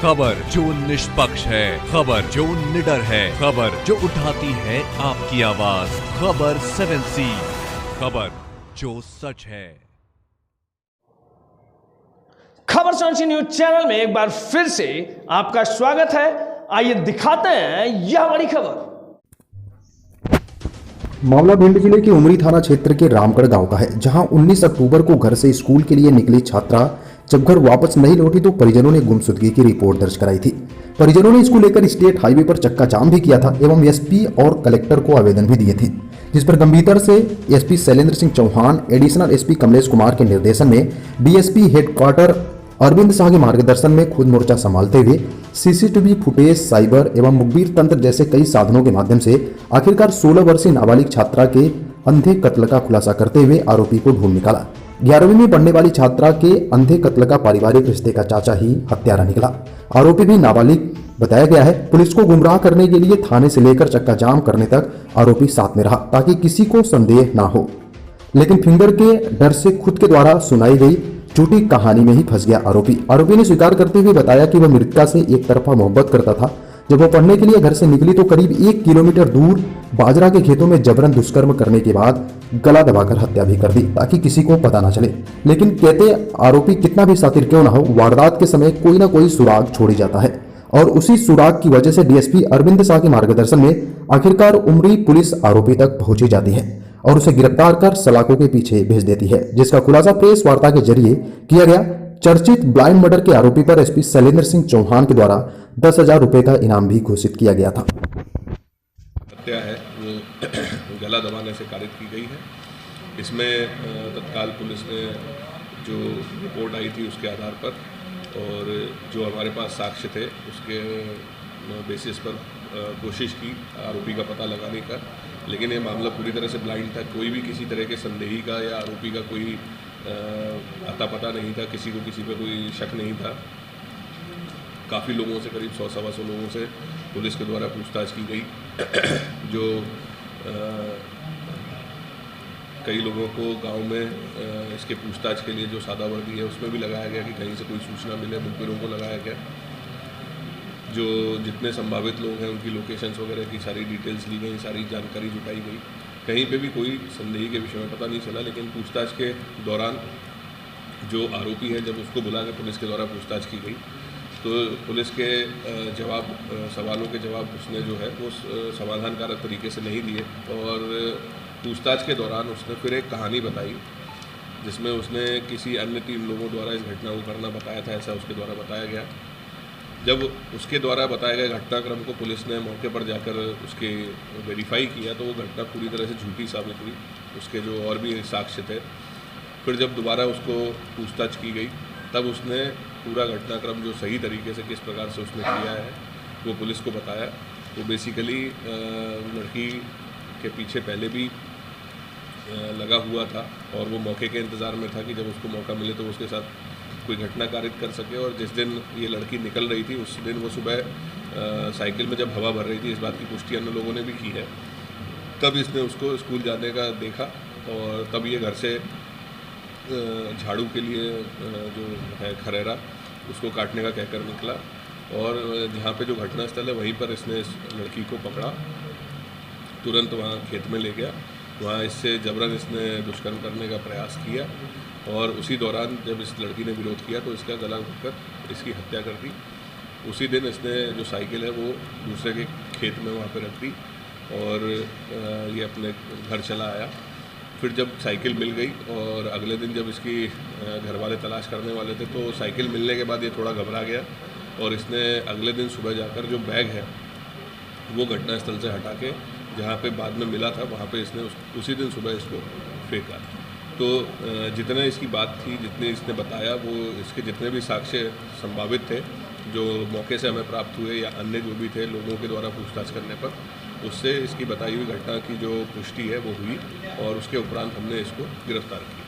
खबर जो निष्पक्ष है, खबर जो निडर है, खबर जो उठाती है आपकी आवाज, खबर 7C, खबर जो सच है। खबर 7C न्यूज चैनल में एक बार फिर से आपका स्वागत है। आइए दिखाते हैं यह बड़ी खबर। मामला भिंड जिले के उमरी थाना क्षेत्र के रामगढ़ गांव का है, जहां 19 अक्टूबर को घर से स्कूल के लिए निकली छात्रा जब घर वापस नहीं लौटी तो परिजनों ने गुमशुदगी की रिपोर्ट दर्ज कराई थी। परिजनों ने इसको लेकर स्टेट हाईवे पर चक्का जाम भी किया था एवं एसपी और कलेक्टर को आवेदन भी दिए थे, जिस पर गंभीरता से SP Shailendra Singh Chauhan, additional SP Kamlesh Kumar के निर्देशन में डीएसपी हेडक्वार्टर अरविंद शाह के मार्गदर्शन में खुद मोर्चा संभालते हुए सीसीटीवी फुटेज, साइबर एवं मुखबिर तंत्र जैसे कई साधनों के माध्यम से आखिरकार 16 वर्षीय नाबालिग छात्रा के अंधे कत्ल का खुलासा करते हुए आरोपी को ढूंढ निकाला। 11वीं में पढ़ने वाली छात्रा के अंधे कत्ल का पारिवारिक रिश्ते का चाचा ही हत्यारा निकला। आरोपी भी नाबालिग बताया गया है। पुलिस को गुमराह करने के लिए थाने से लेकर चक्का जाम करने तक आरोपी साथ में रहा ताकि किसी को संदेह ना हो, लेकिन फिंगर के डर से खुद के द्वारा सुनाई गई झूठी कहानी में ही फंस गया आरोपी ने स्वीकार करते हुए बताया कि वह मृतका से एक तरफा मोहब्बत करता था। जब वो पढ़ने के लिए घर से निकली तो करीब 1 किलोमीटर दूर बाजरा के खेतों में जबरन दुष्कर्म करने के बाद गला दबाकर हत्या भी कर दी ताकि किसी को पता ना चले। लेकिन कहते आरोपी कितना भी शातिर क्यों ना हो, वारदात के समय कोई ना कोई सुराग छोड़ ही जाता है और उसी सुराग की वजह से डीएसपी अरविंद शाह के मार्गदर्शन में आखिरकार उमरी पुलिस आरोपी तक पहुंची जाती है और उसे गिरफ्तार कर सलाखों के पीछे भेज देती है, जिसका खुलासा प्रेस वार्ता के जरिए किया गया। चर्चित ब्लाइंड मर्डर के आरोपी पर एसपी शैलेंद्र सिंह चौहान के द्वारा 10,000 रुपए का इनाम भी घोषित किया गया था। हत्या है वो गला दबाने से कारित की गई है। इसमें तत्काल पुलिस ने जो रिपोर्ट आई थी उसके आधार पर और जो हमारे पास साक्ष्य थे उसके बेसिस पर कोशिश की आरोपी का पता लगाने का, लेकिन ये मामला पूरी तरह से ब्लाइंड था। कोई भी किसी तरह के संदेही का या आरोपी का कोई अता पता नहीं था, किसी को किसी पे कोई शक नहीं था। काफ़ी लोगों से, करीब 100-125 लोगों से पुलिस के द्वारा पूछताछ की गई। जो कई लोगों को गांव में इसके पूछताछ के लिए जो सादा वर्दी है उसमें भी लगाया गया कि कहीं से कोई सूचना मिले, मुखबिरों को लगाया गया। जो जितने संभावित लोग हैं उनकी लोकेशंस वगैरह की सारी डिटेल्स ली गई, सारी जानकारी जुटाई गई। कहीं पे भी कोई संदेही के विषय में पता नहीं चला, लेकिन पूछताछ के दौरान जो आरोपी है जब उसको बुला के पुलिस के द्वारा पूछताछ की गई तो पुलिस के सवालों के जवाब उसने जो है वो समाधानकारक तरीके से नहीं दिए और पूछताछ के दौरान उसने फिर एक कहानी बताई जिसमें उसने किसी अन्य 3 लोगों द्वारा इस घटना को करना बताया था, ऐसा उसके द्वारा बताया गया। जब उसके द्वारा बताए गए घटनाक्रम को पुलिस ने मौके पर जाकर उसके वेरीफाई किया तो वो घटना पूरी तरह से झूठी साबित हुई, उसके जो और भी साक्ष्य थे। फिर जब दोबारा उसको पूछताछ की गई तब उसने पूरा घटनाक्रम जो सही तरीके से किस प्रकार से उसने किया है वो पुलिस को बताया। वो बेसिकली लड़की के पीछे पहले भी लगा हुआ था और वो मौके के इंतज़ार में था कि जब उसको मौका मिले तो उसके साथ कोई घटना कारित कर सके। और जिस दिन ये लड़की निकल रही थी उस दिन वो सुबह साइकिल में जब हवा भर रही थी, इस बात की पुष्टि अन्य लोगों ने भी की है, तब इसने उसको स्कूल जाने का देखा और तब ये घर से झाड़ू के लिए जो है खरेरा उसको काटने का कहकर निकला और जहाँ पे जो घटनास्थल है वहीं पर इसने इस लड़की को पकड़ा, तुरंत वहाँ खेत में ले गया, वहाँ इससे जबरन इसने दुष्कर्म करने का प्रयास किया और उसी दौरान जब इस लड़की ने विरोध किया तो इसका गला घोंटकर इसकी हत्या कर दी। उसी दिन इसने जो साइकिल है वो दूसरे के खेत में वहाँ पे रख दी और ये अपने घर चला आया। फिर जब साइकिल मिल गई और अगले दिन जब इसकी घर वाले तलाश करने वाले थे तो साइकिल मिलने के बाद ये थोड़ा घबरा गया और इसने अगले दिन सुबह जाकर जो बैग है वो घटनास्थल से हटा के जहाँ पे बाद में मिला था वहाँ पे इसने उसी दिन सुबह इसको फेंका। तो जितने इसकी बात थी, जितने इसने बताया, वो इसके जितने भी साक्ष्य संभावित थे जो मौके से हमें प्राप्त हुए या अन्य जो भी थे लोगों के द्वारा पूछताछ करने पर, उससे इसकी बताई हुई घटना की जो पुष्टि है वो हुई और उसके उपरांत हमने इसको गिरफ्तार किया।